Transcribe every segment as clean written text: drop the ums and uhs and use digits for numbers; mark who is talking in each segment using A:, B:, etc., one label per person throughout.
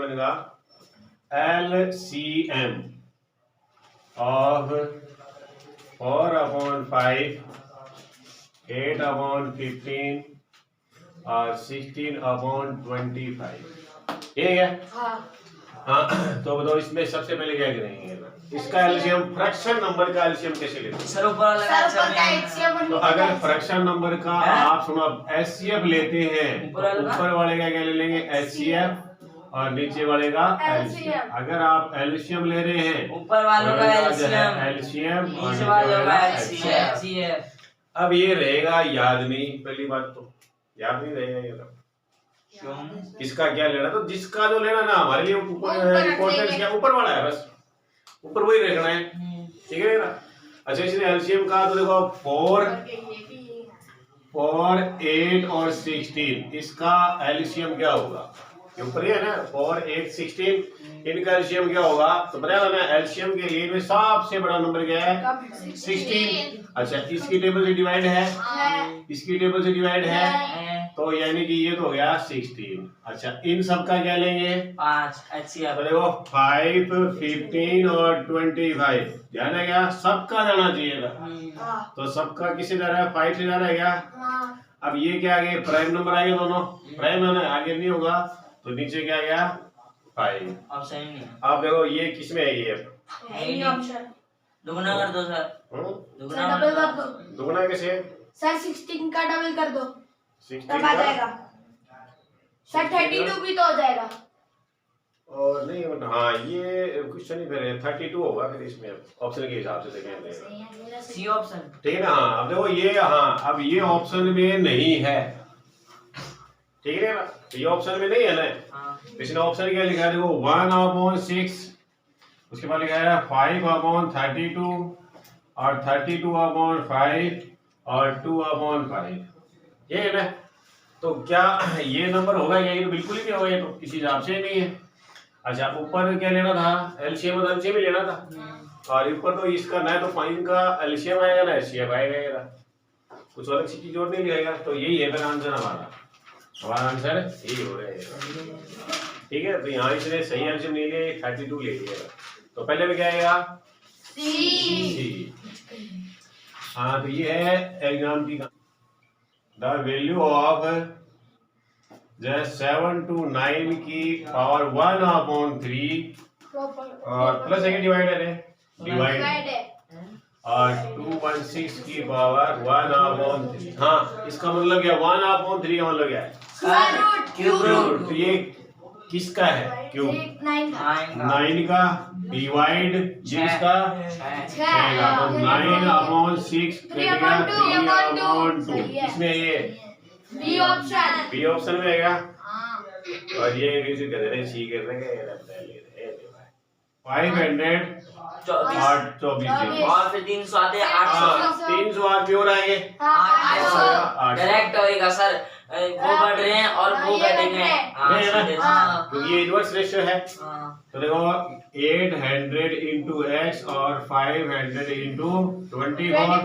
A: बनेगा LCM of 4/5, 8/15 और 16/25। ये है हाँ। तो बताओ इसमें सबसे पहले क्या करेंगे ना, इसका एलसीएम फ्रैक्शन नंबर का एलसीएम कैसे लेते हैं? तो अगर फ्रैक्शन नंबर का आप सुनो एचसीएफ लेते हैं तो ऊपर वाले का क्या ले लेंगे एचसीएफ और नीचे वाले का एलसीएम। अगर आप एलसीएम ले रहे हैं
B: ऊपर वालों का
A: एलसीएम और
B: नीचे वालों का एचसीएफ।
A: अब ये रहेगा याद नहीं, पहली बात तो याद नहीं रहेगा ये किसका क्या लेना, तो जिसका जो लेना ना हमारे लिए इम्पोर्टेंस क्या ऊपर वाला है, बस ऊपर वही रखना है, ठीक है ना। अच्छा इसने एलसीएम का तो देखो 4, 8 और 16, इसका एलसीएम क्या होगा, ये ऊपर ही है ना 4, 8, 16, इनका एलसीएम क्या होगा तो बताया ना एलसीएम के लिए में सबसे बड़ा नंबर क्या है 16। अच्छा इसकी टेबल से डिवाइड है, इसकी टेबल से डिवाइड है, तो यानी कि ये तो हो गया 16। अच्छा इन सब का क्या लेंगे
B: 5 एचसीएफ।
A: तो देखो 5, 15 और 25 जाना क्या सबका जाना चाहिए था, तो सबका किसे जा रहा है 5 से जा रहा है क्या। अब ये क्या आ गया प्राइम नंबर आ गया, दोनों प्राइम है ना, आगे नहीं होगा तो नीचे क्या आ गया 5।
B: ऑप्शन ही नहीं।
A: अब देखो ये किसमें है, ये
B: दुगना कर दो सर,
C: डबल कर दो।
A: दुगना कैसे
C: सर 16 का डबल कर दो
A: 16
C: तब आ जाएगा सर 32 भी तो हो जाएगा।
A: और नहीं हाँ ये क्वेश्चन ही फिर 32 होगा फिर इसमें ऑप्शन के हिसाब से देखेंगे,
B: सी ऑप्शन
A: ठीक है ना। हाँ अब देखो ये हाँ अब ये ऑप्शन में नहीं है, ठीक है ना, ये ऑप्शन में नहीं है ना। इसने ऑप्शन क्या लिखा है देखो 1/6, उसके बाद लिखा है 5/32 और 32/5 और 2/5, ये है ना। तो क्या ये नंबर होगा क्या, ये तो बिल्कुल ही नहीं होगा, ये तो किसी हिसाब से नहीं है। अच्छा ऊपर क्या लेना था एलसीएम और एलसीएम ही लेना था, और ऊपर तो इसका ना तो 5 का एलसीएम आएगा ना एचसीएफ आएगा, कुछ अलग सी चीज और नहीं लिखेगा। तो यही है फिर आंसर हमारा आंसर यही हो रहा है, ठीक है। तो यहाँ इसने सही एलसीएम ले लिया 32 ले लिया, तो पहले में क्या आएगा सी। हाँ तो ये है एग्जाम की द वैल्यू ऑफ 7 to 9 की पावर 1/3 और प्लस है डिवाइडर है डिवाइड और 216 की पावर 1/3। हाँ इसका मतलब क्या 1/3 का मतलब क्या है
C: क्यूब रूट।
A: तो ये किसका है क्यूब 9 का डिवाइड जिसका 6 का, तो 9/6 कटेगा 3/2। इसमें ये बी ऑप्शन में आएगा। और ये किसी कर रहे सी कर रहे हैं 500 और 24
B: और फिर 300 आते 800
A: 308 भी हो रहा है,
B: डायरेक्ट होएगा सर, वो बढ़ रहे हैं और वो घटेंगे
A: क्योंकि ये इनवर्स रेशियो है। तो देखो 800 into x और 500 into 24,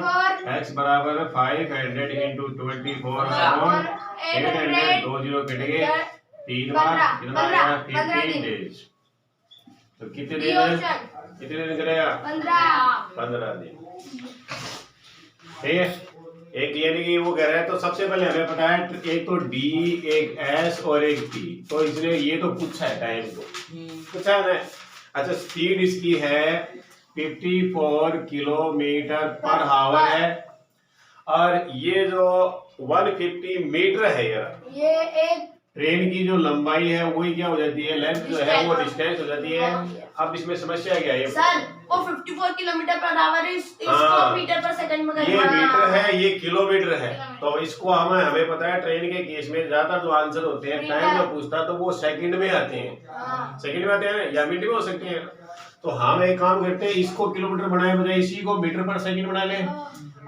A: x बराबर 500 into 24 और 800 2 0 कटेंगे 3 बार कितना आएगा 15 डेज। तो कितने दिन करेगा 15 दिन, ठीक है। एक यानी कि वो कह रहा है, तो सबसे पहले हमें पता है एक तो डी एक एस और एक टी, तो इसलिए ये तो पूछा है टाइम को पूछा है ना। अच्छा स्पीड इसकी है 54 किलोमीटर पर आवर है, और ये जो 150 मीटर है यार,
C: ये एक
A: ट्रेन की जो लंबाई है वही क्या हो जाती है लेंथ जो है वो डिस्टेंस हो जाती है। अब इसमें समस्या क्या है
C: सर वो 54 किलोमीटर पर आवर है, इसको मीटर पर सेकंड में
A: ये मीटर है ये किलोमीटर है, तो इसको हमें पता है ट्रेन के केस में ज्यादा जो आंसर होते हैं टाइम में पूछता तो वो सेकंड में आते हैं, सेकंड में आते हैं या मिनट में हो सकते हैं। तो हम एक काम करते हैं इसको किलोमीटर बनाए बजाय इसी को मीटर पर सेकंड बना लें।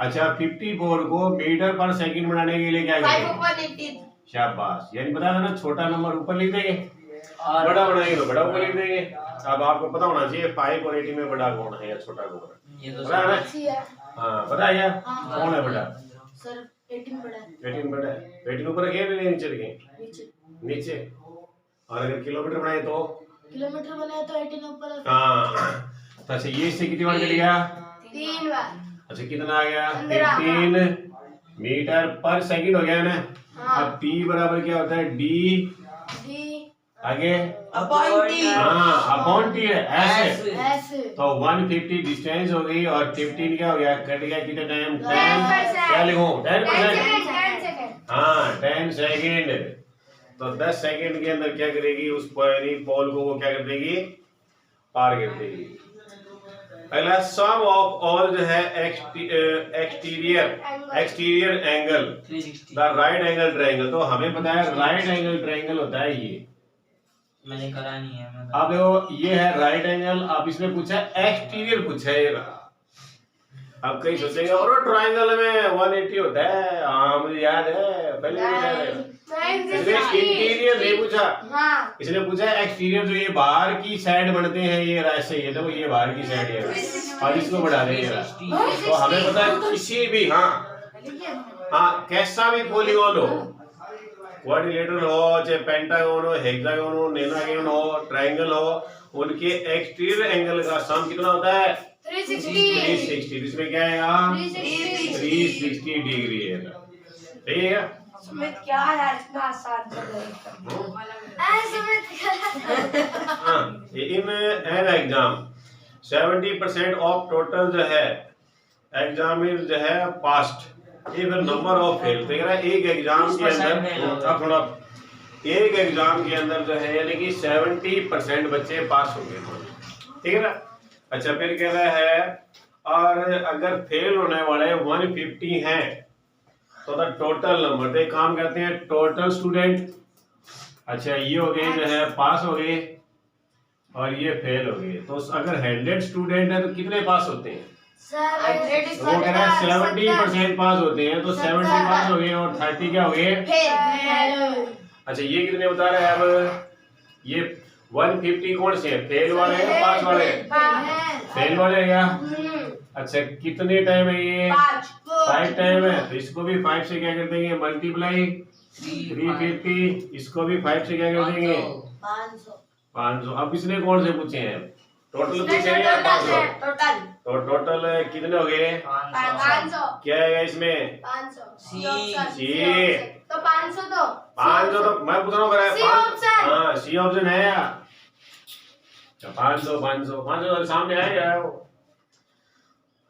A: अच्छा 54 को मीटर पर सेकंड बनाने के लिए क्या करेंगे शाबाश, यानी बता देना छोटा नंबर ऊपर लिख देंगे और बड़ा बनाएंगे तो बड़ा ऊपर लिख देंगे। अब आपको पता होना चाहिए 5 और 80 में बड़ा कौन है या छोटा कौन है, पता है ना। हाँ पता है क्या कौन है बड़ा
C: सर 18 बड़ा है।
A: 18 बड़ा है, 18 ऊपर रखे नीचे रखे नीचे। और अगर किलोमीटर बनाए तो
C: किलोमीटर बनाया तो 18 ऊपर
A: हाँ, तो अच्छा ये इससे कितनी बार चल गया?
C: 3 बार।
A: अच्छा कितना आ गया?
C: 15।
A: 18 मीटर पर सेकंड हो गया ना।
C: हाँ।
A: अब P बराबर क्या होता है? D आगे
B: अपॉन टी।
A: हाँ अपॉन टी है ऐसे।
C: ऐसे
A: तो 150 डिस्टेंस हो गई और 15 क्या हो गया? कट गया कितने टाइम?
C: 10%।
A: क्या लिखूं? 10%।
C: 10 सेकंड।
A: हाँ 10 सेकेंड। तो 10 सेकेंड के अंदर क्या करेगी? उस पोल को वो क्या कर देगी? पार कर देगी। अगला सम ऑफ ऑल जो है exterior angle
B: 360।
A: The right angle triangle. तो हमें पता है राइट एंगल ट्रायंगल होता है ये।
B: मैंने करा नहीं है। मैं
A: अब देखो ये है राइट एंगल। अब इसमें पूछा एक्सटीरियर पूछा है ये रहा। अब कई सोचेंगे और ट्रायंगल में 180 होता है। हाँ मुझे याद है पहले भी याद है। इसने इंटीरियर नहीं पूछा,
C: हाँ।
A: इसने पूछा एक्सटीरियर जो ये बाहर की साइड बनते हैं ये ऐसे ये देखो ये बाहर की साइड है और इसको बढ़ा देंगे। तो हमें पता है किसी भी हाँ कैसा भी पॉलीगॉन हो, क्वाड्रिलेटरल हो चाहे पेंटागन हो हेक्सागन हो नैनोगन हो ट्रायंगल हो, उनके एक्सटीरियर एंगल का सम कितना होता है? 360। इसमें क्या है? 360 डिग्री है। ठीक है
C: सुमित क्या यार इतना आसान चल रहा है। सुमित
A: हाँ in an exam 70% of total जो है एग्जाम जो है past if number of fail. तो एक एग्जाम के अंदर अब थोड़ा एक एग्जाम के अंदर जो है यानी कि 70% बच्चे पास होंगे। ठीक है ना। अच्छा फिर कह रहा है और अगर फेल होने वाले 150 हैं तो द टोटल नंबर। तो एक काम करते हैं टोटल स्टूडेंट। अच्छा ये हो गए जो है पास हो गए और ये फेल हो गए। तो अगर 100 स्टूडेंट है तो कितने पास होते हैं? तो वो कह रहा है 70% पास होते हैं। तो 70 पास हो गए और 30 क्या हो गए? अच्छा ये कितने बता रहे हैं? अब ये 150 कौन से हैं? फेल वाले हैं पास वाले हैं? फेल वाले हैं क्या? अच्छा कितने टाइम है ये? 5 टाइम है। तो इसको भी 5 से क्या कर देंगे? मल्टीप्लाई 350। इसको भी 5 से क्या कर देंगे? 500। अब इसने कौन से पूछे हैं? टोटल पूछे हैं या 500? तो टोटल कितने हो गए?
C: 500।
A: क्या है इसमें?
C: 500 तो 500
A: तो मैं पूछ रहा हूँ
C: C ऑप्शन।
A: हाँ सी ऑप्शन है या 500 सामने आएगा वो।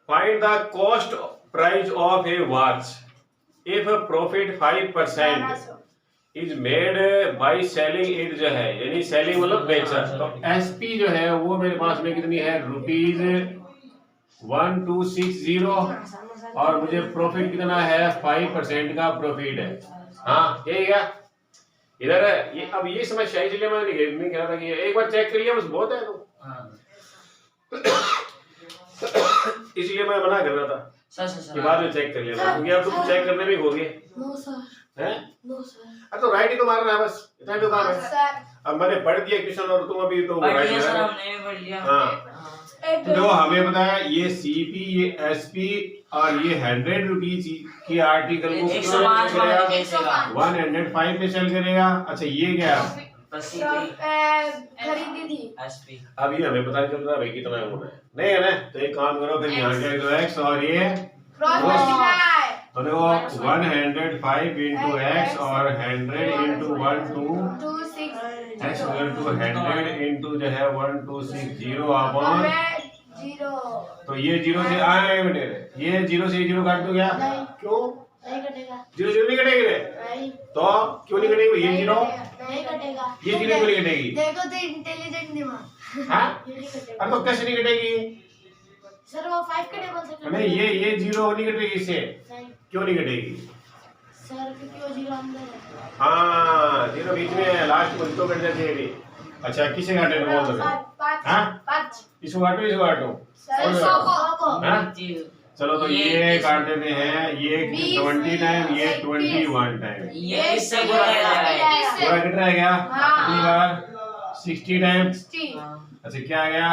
A: Find the cost price of A watch if profit 5% is made by selling it जो है यानी सेलिंग मतलब बेचा। तो एसपी जो है वो मेरे पास में कितनी है? ₹1260 और मुझे प्रॉफिट कितना है? 5% का प्रॉफिट है। हाँ यही क्या इधर है ये। अब ये समस्या इसलिए मैं नहीं कह रहा था कि एक बार चेक कर लिया बस बहुत है। तो इसलिए मैं मना कर रहा था कि बाद में चेक कर लिया क्योंकि अब तुम चेक करने भी होगे हैं। तो राइट ही तो मारना है बस इतना तो काम है। अब मैंने पढ़ दिया क्वेश्चन और तुम अभी तो राइट है। हाँ तो हमें पता है ये सीपी ये एसपी और ये 100 रुपीज के आर्टिकल को 105 पे सेल करेगा। अच्छा ये क्या
C: खरीदी थी
B: एसपी।
A: अब ये हमें पता नहीं चल रहा भाई कितना होना है नहीं है ना। तो एक काम करो फिर यहाँ क्या दो x और ये तो देखो 105 into x और 100 into 126 x equal to 100 into जो है 1260 अपॉन
C: 0।
A: तो ये 0 से आए बेटे ये 0 से 0 काट दो क्या? क्यों
C: नहीं कटेगा?
A: 0 0 नहीं कटेगी रे।
C: नहीं
A: तो क्यों नहीं कटेगी? ये 0
C: नहीं कटेगा।
A: ये 0 क्यों नहीं कटेगी?
C: देखो तो इंटेलिजेंट दिमाग।
A: हाँ
C: ये नहीं कटेगा।
A: अब तो कैसे नहीं कटेगी?
C: सर वो 5 के टेबल से कटेगा।
A: नहीं ये 0 नहीं कटेगी इससे।
C: नहीं
A: क्यों नहीं कटेगी?
C: सर क्योंकि वो 0 अंदर है।
A: हाँ 0 बीच में है लास्ट में तो कट जाती है अभी। अच्छा किसे काटे बोल दो? हाँ
C: 5
A: इसको काटो इसको काटो।
C: सर 100 को
A: हाँ चलो तो ये काट देते हैं ये 20 टाइम ये 21 टाइम।
B: ये इससे बुरा है।
A: पूरा कितना आ गया? कितनी बार? 60 टाइम।
C: 60।
A: अच्छा क्या आ गया?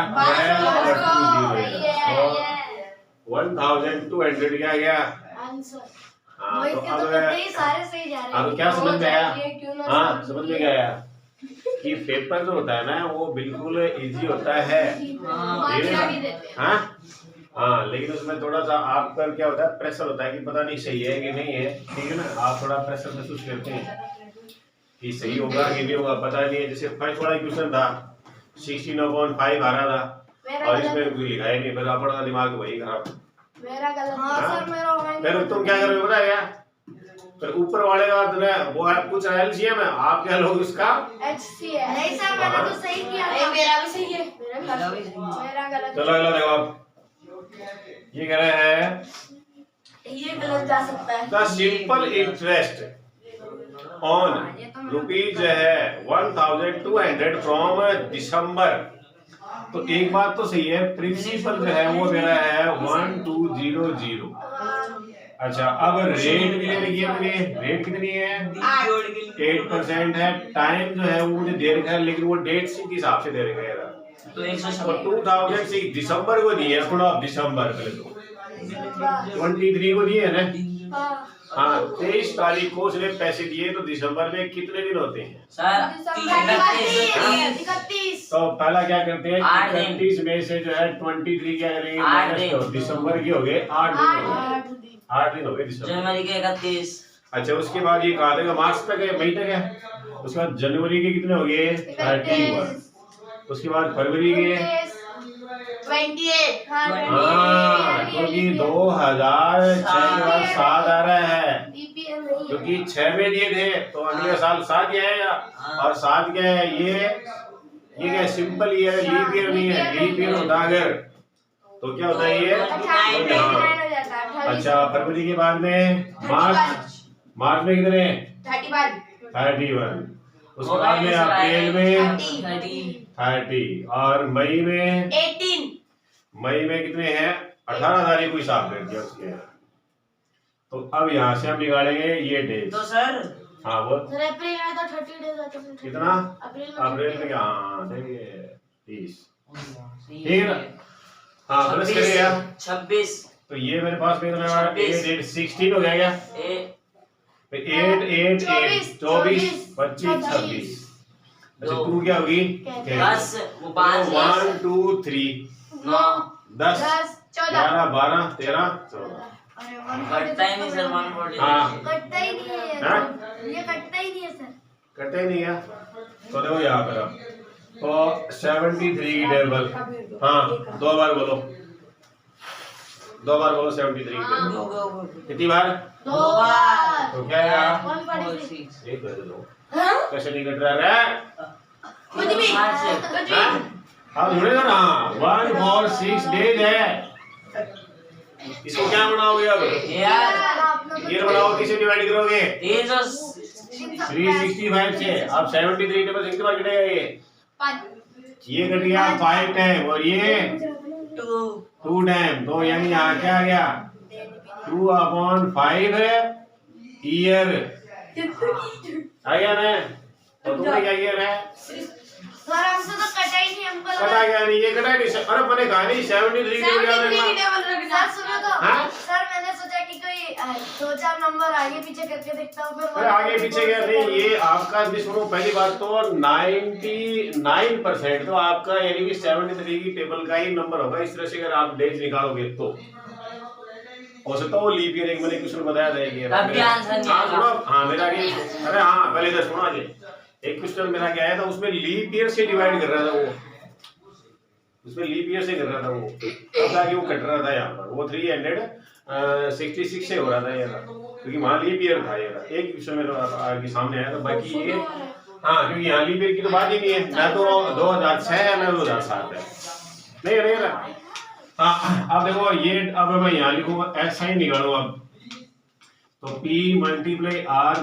A: 1200 क्या आ गया?
C: आंसर
A: हाँ तो
C: तो
A: अब
C: ही सारे सही जा रहे हैं।
A: अब क्या समझ में आया? हाँ समझ में क्या आया? कि पेपर जो होता है ना वो बिल्कुल इजी होता है, हाँ हाँ, लेकिन उसमें थोड़ा सा आपका क्या होता है, प्रेशर होता है कि पता नहीं सही है कि नहीं है, ठीक है ना, आप थोड़ा प्रेशर महसूस करते हैं कि सही होगा कि नहीं होगा, पता नहीं है। जैसे फर्स्ट वाला क्वेश्चन था 16/5 आ रहा था और इसमें कोई लिखा ही नहीं, फिर अपना दिमाग वही खराब।
C: मेरा गलत। हाँ सर मेरा
A: फिर तुम क्या करोगे पता है, फिर ऊपर वाले का वो है कुछ एलसीएम है, आप क्या लोगे उसका
C: HCF। नहीं सर मैंने तो सही किया, मेरा भी सही है, मेरा गलत।
A: चलो अगला देखो आप, ये कह रहे हैं
C: ये गलत जा सकता है।
A: The simple interest on rupees है 1200 फ्रॉम दिसंबर। तो एक बात तो सही है, प्रिंसिपल जो है वो मेरा है 1200। अच्छा अब रेट भी ले रही है मुझे, रेट कितनी है 8% है। टाइम जो है वो मुझे दे रखा है, लेकिन वो डेट के हिसाब से दे रखा है
B: तो
A: 2006 दिसंबर को दिए है, थोड़ा दिसंबर पहले तो 23 को दिए है ना, हाँ 23 तारीख को उसने पैसे दिए, तो दिसंबर में कितने दिन होते हैं
B: सर
C: 31।
A: तो पहला क्या करते हैं, 31 में से जो है 23 क्या करेंगे, दिसंबर के हो गए 8 दिन, 8 दिन हो गए दिसंबर,
B: जनवरी के 31।
A: अच्छा उसके बाद ये कहा था मार्च तक है, मई तक है, उसके बाद जनवरी के कितने हो गए 31, उसके बाद फरवरी के
C: 28।
A: हाँ क्योंकि 2006 के बाद 7 आ रहा है, क्योंकि 6 में दिए थे तो अगले साल 7 ही आएगा, और 7 क्या है ये क्या है, सिंपल ईयर, लीप ईयर नहीं है, लीप ईयर होता अगर तो क्या होता है ये, अच्छा फरवरी के बाद में मार्च में कितने 31, उसके बाद में अप्रैल में 30 और मई में
C: 18।
A: मई में कितने हैं 18 तारीख को हिसाब कर दिया उसके। तो अब यहाँ से हम निकालेंगे ये डेज।
B: तो सर
A: हाँ वो
C: सर अप्रैल में तो 30 डेज आते हैं।
A: कितना अप्रैल में क्या, हाँ देखिए 30, ठीक है ना, हाँ प्लस करिए यार
B: 26।
A: तो ये मेरे पास कितना है 8 16 हो गया क्या, 8 8 8 24 25 26। अच्छा 2 क्या होगी
B: 10
A: 1 2 3 10 11 12 13 14।
B: कटता ही नहीं सर 140।
A: हाँ
C: कटता ही नहीं है
A: हाँ?
C: ये कटता ही नहीं है सर।
A: कटता ही नहीं है, तो देखो यहाँ पर अब तो 73 की टेबल, हाँ 2 बार बोलो 73 की टेबल कितनी बार,
C: 2 बार।
A: तो क्या है
C: 146।
A: एक कर दो, कैसे नहीं कट रहा है,
C: कुछ भी
A: अब जुड़ेगा ना 146 डेज है, इसको क्या बनाओगे अब,
B: यार
A: ये बनाओ, किसे डिवाइड करोगे
B: ये जो
A: 365 से, अब 73 टेबल कितनी बार कटेगा ये कट गया 5 टाइम, और ये 2 टाइम, तो यानी यहाँ क्या आ गया 2/5 ईयर आ गया ना, तो तुमने क्या किया है
C: सर हमसे तो कटा ही नहीं, हमको
A: कटा गया नहीं, ये कटा नहीं, अरे मैंने कहा नहीं 73
C: सर सुनो तो
A: हाँ?
C: सर मैंने सोचा कि कोई 2-4 नंबर आगे पीछे करके देखता हूँ,
A: अरे आगे पीछे क्या नहीं, ये आपका सुनो पहली बात तो 99% तो आपका यानी कि 73 की टेबल का ही नंबर होगा, इस तरह से अगर आप डेज निकालोगे तो हो सकता है वो लीप ईयर, एक मैंने क्वेश्चन बताया था हाँ मेरा अरे हाँ पहले इधर सुनो आगे, एक क्वेश्चन मेरा क्या आया था उसमें लीप ईयर से डिवाइड कर रहा था वो, उसमें लीप ईयर से कर रहा था वो, तब जाके वो कट रहा था यहाँ पर, वो 366 से हो रहा था यार, क्योंकि वहाँ लीप ईयर था यार, एक क्वेश्चन मेरे आगे सामने आया था, बाकी ये हाँ क्योंकि यहाँ लीप ईयर की तो बात ही नहीं है, ना तो 2006 है ना 2007 है, नहीं रहेगा। हाँ अब देखो ये, अब मैं यहाँ लिखूंगा ऐसा ही निकालूंगा अब, तो P × R ×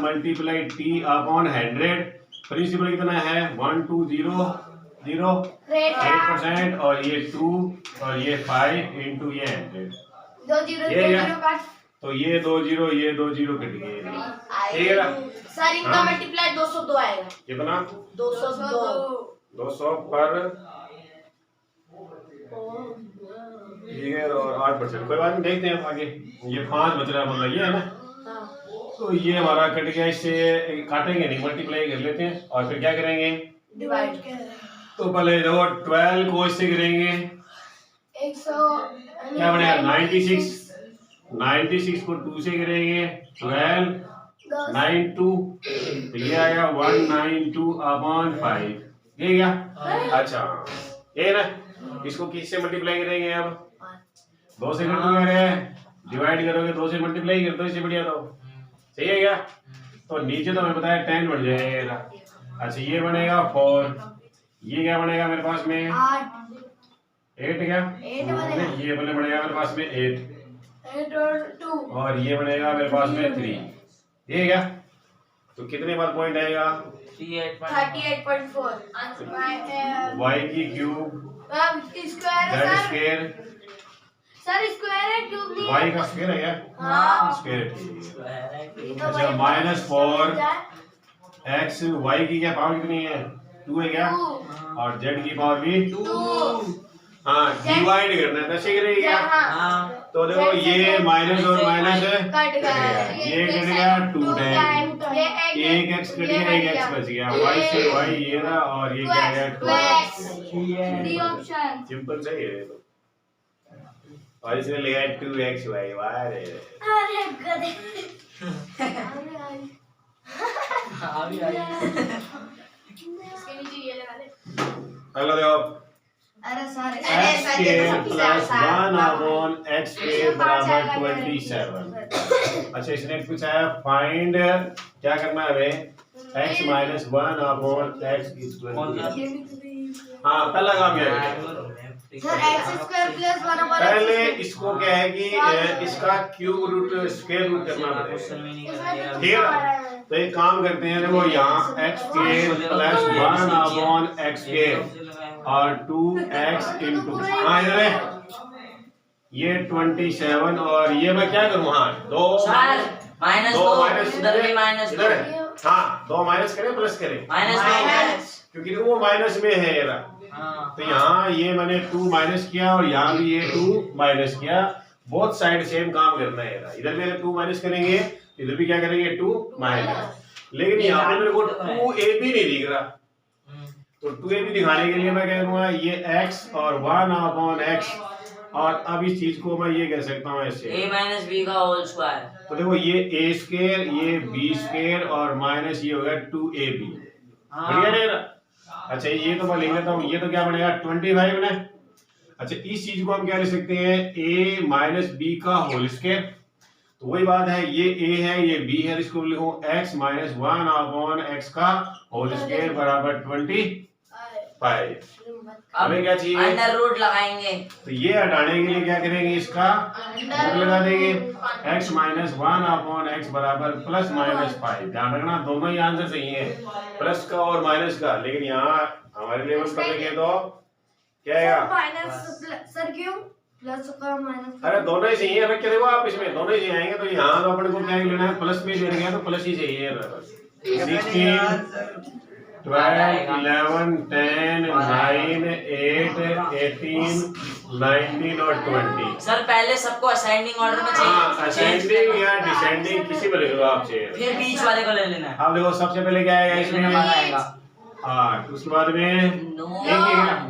A: T upon 100, principal कितना है 1200 8%, और ये 2 और ये 5 इंटू ये 100,
C: 2 0 काट,
A: तो ये 2 0 ये 2 0 कट गए, ठीक है ना
C: सर इनका मल्टीप्लाई 202 आएगा,
A: कितना 200 पर, ठीक है, और 8%, कोई बात नहीं, देखते हैं आगे, ये 5 बच रहा है मतलब ये है ना, तो ये हमारा कट गया, इससे काटेंगे नहीं, मल्टीप्लाई कर लेते हैं और फिर क्या करेंगे,
C: डिवाइड कर
A: तो पहले देखो 12 को इससे करेंगे
C: 100
A: क्या बनेगा 96 को 2 से करेंगे 12 92, तो ये आएगा 192/5, ये क्या, अच्छा ये ना, इसको किससे मल्टीप्लाई करेंगे, अब 2 से कर दो, डिवाइड करोगे 2 से मल्टीप्लाई कर दो, इससे बढ़िया तो सही है क्या। तो नीचे तो हमें बताया 10 बढ़ जाएगा, अच्छा ये बनेगा 4, ये क्या बनेगा मेरे पास में 8 क्या, ये बनेगा मेरे पास में 8
C: और 2
A: और ये बनेगा मेरे पास में 3, ये क्या, तो कितने बार पॉइंट आएगा
C: 38.4
A: y की क्यूब
C: स्क्वायर
A: z
C: है
A: स्क्वायर,
C: सर स्क्वायर है क्यूब नहीं
A: y का स्क्वायर है क्या,
C: हाँ
A: स्क्वायर,
C: तो
A: अच्छा -4 x, y की क्या पावर कितनी है 2 है क्या, और z की पावर भी 2, हाँ डिवाइड करना है, दशे करेगी क्या, तो देखो ये माइनस और माइनस
C: कट गया
A: ये कट गया 2 टाइम, एक x कट गया, एक x बच गया, y से y ये रहा और ये क्या गया 2x,
C: डी ऑप्शन
A: सिंपल सही है तो, और इसने लिया 2xy, वाह रे
C: अरे गधे इसके नीचे ये लगा दे
A: अगला देखो
C: अरे sir
A: x square plus 1/x square बराबर 27, अच्छा इसने पूछा है फाइंड, क्या करना है हमें, x माइनस 1/x इक्वल, हाँ पहला काम क्या है,
C: सर x स्क्वायर प्लस 1
A: पहले इसको क्या है कि इसका क्यूब रूट स्क्वायर रूट करना पड़ेगा, ठीक है, तो एक काम करते हैं, देखो यहाँ x square plus 1/x square और 2x इंटू, हाँ इधर है ये 27 और ये मैं क्या करूँ, हाँ दो
B: माइनस
A: दो
B: दो
A: माइनस
B: उधर भी माइनस
A: इधर है, हाँ दो माइनस करें प्लस करें,
B: माइनस
A: क्योंकि वो माइनस में है ये रहा, तो यहाँ ये मैंने 2 माइनस किया और यहाँ भी ये 2 माइनस किया, बोथ साइड सेम काम करना है, इधर भी अगर 2 माइनस करेंगे इधर भी क्या करेंगे 2 माइनस, लेकिन यहाँ पे मेरे को 2ab नहीं दिख रहा, तो 2ab दिखाने के लिए मैं क्या करूँगा, ये x और 1/x, और अब इस चीज को मैं ये कह सकता हूँ ऐसे
B: a माइनस b का होल स्क्वायर,
A: तो देखो ये a स्क्वायर ये b स्क्वायर और माइनस ये होगा 2ab, बढ़िया रहेगा। अच्छा ये तो मैं लिख लेता हूँ, ये तो क्या बनेगा 25 ना, अच्छा इस चीज को हम क्या लिख सकते हैं a माइनस b का होल स्क्वायर, तो वही बात है, ये a है ये b है, इसको लिखो x माइनस 1/x का होल स्क्वायर बराबर 25। हमें क्या चाहिए,
B: अंडर रूट लगाएंगे,
A: तो ये हटाने के लिए क्या करेंगे, इसका रूट लगा देंगे, x माइनस 1/x बराबर प्लस माइनस 5, ध्यान रखना दोनों ही आंसर सही है, प्लस का और माइनस का, लेकिन यहाँ हमारे लेवल पर लिखे तो क्या आएगा
C: माइनस, सर क्यों प्लस का माइनस,
A: अरे दोनों ही सही है, रख के देखो आप इसमें दोनों ही सही आएंगे, तो यहाँ तो अपने को क्या लेना है, प्लस में दे रहे तो प्लस ही सही है, 16 12 11 10 9 8 18 19 और 20,
B: सर पहले सबको असेंडिंग ऑर्डर में
A: हाँ
B: चाहिए,
A: असेंडिंग या डिसेंडिंग किसी पर लिख लो आप चाहिए,
B: फिर बीच वाले को ले लेना है,
A: अब देखो सबसे पहले क्या आएगा इसमें,
B: आएगा
A: 8, उसके बाद में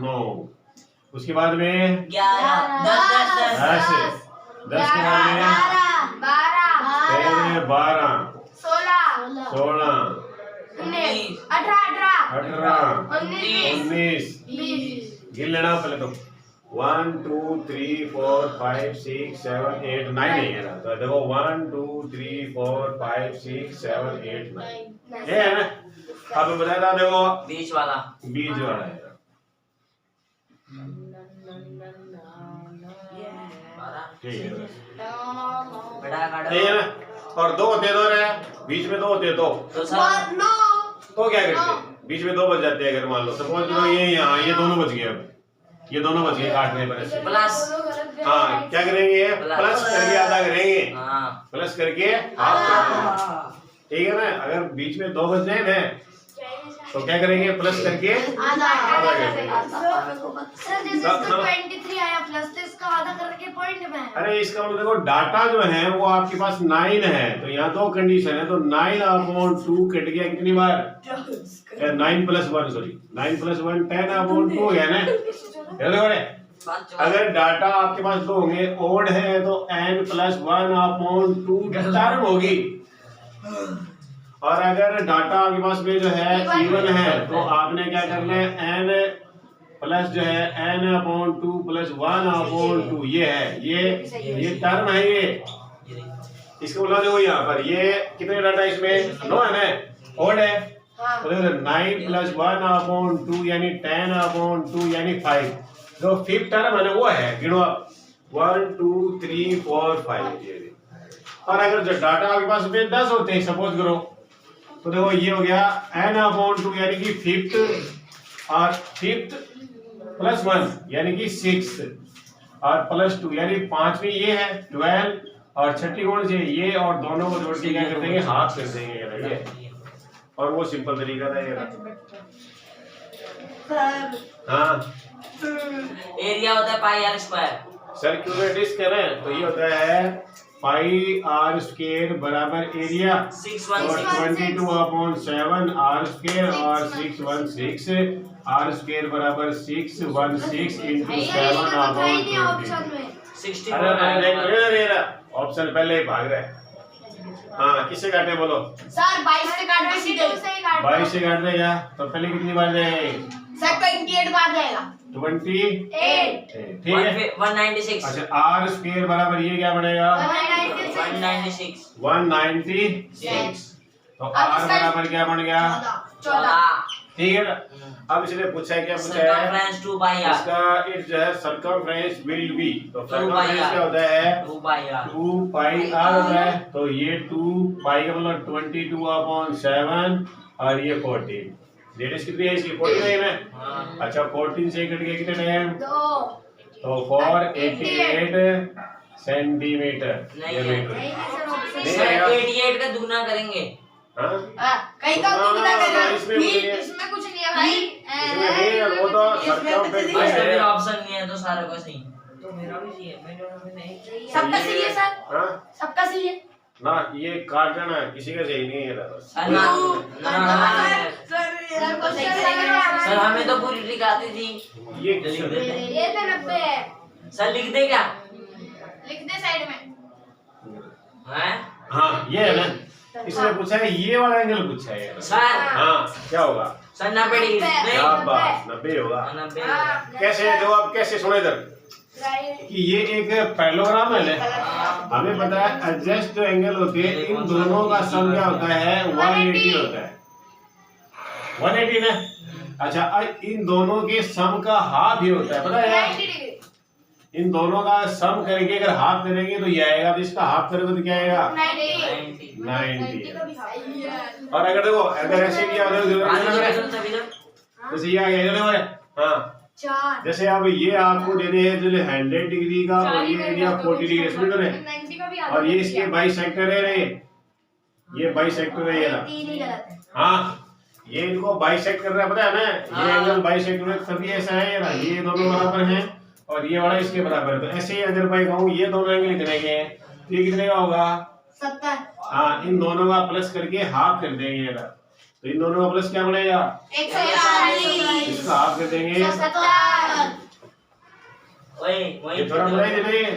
A: 9, उसके बाद में
B: 11 10
A: 10 के बाद में
C: 12
A: 12
C: 16
A: 16
C: 18
A: 18
C: 19
A: 19 गिन लेना पहले तो 1 2 3 4 5 6 7 8 9 नहीं है ना, तो देखो 1 2 3 4 5 6 7 8 9 ये है ना, अब बताया था देखो
B: बीच वाला
A: है, ठीक है
B: बड़ा काटो,
A: ठीक है ना, और 2 होते दो रहे बीच में 2 होते दो,
B: तो सर
A: तो क्या करते बीच में 2 बच जाते हैं, अगर मान लो सपोज करो ये यहाँ ये दोनों बच गए, अब ये दोनों बच गए काटने पर ऐसे,
B: प्लस
A: हाँ क्या करेंगे प्लस करके आधा करेंगे,
B: हाँ
A: प्लस करके हाफ करेंगे, ठीक है ना, अगर बीच में 2 बच जाए ना तो क्या करेंगे प्लस करके आधा करेंगे,
C: सर जैसे इसका 23 आया प्लस तो इसका आधा करके पॉइंट में है।
A: अरे इसका मतलब देखो डाटा जो है वो आपके पास 9 है, तो यहाँ दो कंडीशन है, तो 9/2 कट गया कितनी बार? 9 + 1 सॉरी 9 + 1 10/2 हो गया ना। चलो अगर डाटा आपके पास दो होंगे, ओड है तो n + 1/2 टर्म होगी, और अगर डाटा आपके पास में जो है इवन है तो आपने क्या करना है, n प्लस जो है n/2 + 1/2 ये है, ये टर्म है ये। इसको बोला देखो यहाँ पर ये कितने डाटा इसमें 9 है ना, ओड है, तो देखो 9 + 1/2 यानी 10/2 यानी 5। जो फिफ्थ टर्म है ना वो है, गिनो 1 2 3 4 5 ये। और अगर जो डाटा आपके पास में 10 होते हैं सपोज करो, तो देखो ये हो गया n/2 यानी कि फिफ्थ, और फिफ्थ + 1 यानी कि 6, और +2 यानी पांचवी ये है 12, और छठी कौन सी है ये, और दोनों को जोड़ के क्या कर देंगे, हाफ कर देंगे ये। और वो सिंपल तरीका था ये। हाँ
B: एरिया होता है πr²।
A: सर्कुलर डिस्क है ना, तो ये होता है πr² बराबर एरिया
B: 616
A: 22/7 r² और 616 r² बराबर 616 into 7/20।
B: 64।
A: ऑप्शन पहले ही भाग रहा है। हाँ किससे काटने बोलो?
C: सर 22 से काट दो सीधे।
A: 22 से काट देगा, तो पहले कितनी बार जाएगी?
C: सर 28 बार जाएगा।
A: 28 ठीक है।
B: 196।
A: अच्छा r² बराबर ये क्या बनेगा?
B: 196।
A: 196। तो r बराबर क्या बन गया?
C: 14।
A: ठीक है ना। अब इसने पूछा है, क्या पूछा है?
B: Circumference 2πr।
A: इसका इट जो है सर्कमफ्रेंस विल बी, तो
B: 2πr
A: सर्कमफ्रेंस क्या होता है?
B: 2πr
A: 2πr होता है, तो ये 2π का मतलब 22/7 और ये 14। रेडियस कितनी है इसकी? 14 है।
B: हाँ।
A: अच्छा 14 से कट गया कितने टाइम?
C: 2।
A: तो 488 सेंटीमीटर।
B: नहीं सर 88 का दुगना करेंगे।
A: हाँ
C: कहीं का तो बता देना।
A: इसमें
C: इसमें कुछ नहीं है भाई।
A: इसमें नहीं है, वो तो सर्कमफ्रेंस
B: इसका भी
A: है।
B: ऑप्शन नहीं है तो सारा का सही। तो मेरा भी सही है, मैंने नहीं।
C: सबका सही है सर।
A: हाँ
C: सबका सही है।
A: ना ये काट देना, किसी का सही नहीं है
B: सर हमें तो पूरी ट्रिक आती थी।
A: ये
B: लिख देते।
C: ये तो 90 है।
B: सर लिख दे क्या?
C: लिख दे साइड में।
B: हैं?
A: हाँ ये है ना, इसने पूछा है ये वाला एंगल पूछा है यार।
B: सर
A: हाँ क्या होगा?
B: सर 90 डिग्री
C: नहीं।
A: क्या बात, 90 होगा।
B: 90।
A: कैसे जो आप कैसे सुने इधर कि ये एक पैरेललोग्राम है ना, हमें पता है एडजस्ट जो एंगल होते हैं इन दोनों का सम क्या होता है? 180 होता है। 180 ना। अच्छा इन दोनों के सम का हाफ ही होता है, पता है? इन दोनों का सम करके अगर हाफ करेंगे तो ये आएगा, तो इसका हाफ करेंगे तो क्या आएगा? 90। और अगर देखो अगर ऐसे किया जैसे ये आ गया, हाँ जैसे अब ये आपको दे रहे हैं जो 100 डिग्री का, और ये एरिया 40 डिग्री समझ रहे हैं, और ये इसके बाइसेक्टर है रे, ये बाइसेक्टर है ये ना। हाँ ये इनको बाइसेक्ट कर रहा है, पता है ना? ये एंगल बाइसेक्ट है, तभी ऐसा है ना, ये दोनों बराबर हैं और ये वाला इसके बराबर है। तो ऐसे ही अगर मैं कहूँ ये दोनों एंगल कितने के हैं, तो ये कितने का होगा?
C: 70।
A: हाँ इन दोनों का प्लस करके हाफ कर देंगे ना, तो इन दोनों का प्लस क्या बनेगा?
C: 140।
A: इसका हाफ कर देंगे।
C: 70।
B: वही
A: ये थोड़ा बढ़ाई दे रही है।